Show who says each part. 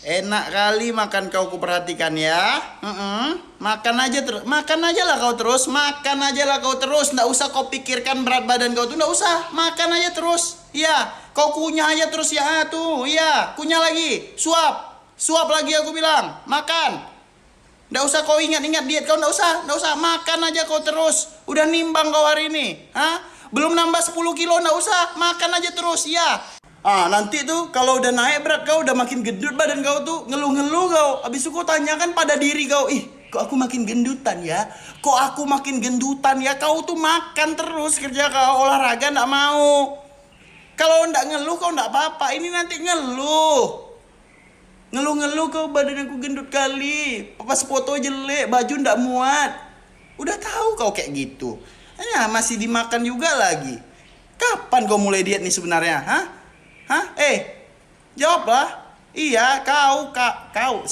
Speaker 1: Enak kali makan kau, kuperhatikan ya. Makan aja terus, makan aja lah kau terus, makan aja lah kau terus. Nggak usah kau pikirkan berat badan kau tuh, nggak usah. Makan aja terus. Iya, kau kunyah aja terus ya tuh. Iya, kunyah lagi, suap, suap lagi aku bilang. Makan. Nggak usah kau ingat-ingat diet kau, nggak usah. Makan aja kau terus. Udah nimbang kau hari ini, belum nambah 10 kilo, nggak usah. Makan aja terus, ya. Nanti tuh kalau udah naik berat kau, udah makin gendut badan kau tuh, ngeluh-ngeluh kau. Habis itu kau tanyakan pada diri kau, kok aku makin gendutan ya? Kok aku makin gendutan ya? Kau tuh makan terus, kerja kau, olahraga nggak mau. Kalau nggak ngeluh kau nggak apa-apa, ini nanti ngeluh. Ngeluh-ngeluh kau, badan aku gendut kali. Pas foto jelek, baju nggak muat. Udah tahu kau kayak gitu. Masih dimakan juga lagi. Kapan kau mulai diet nih sebenarnya? Jawablah. Iya, kau.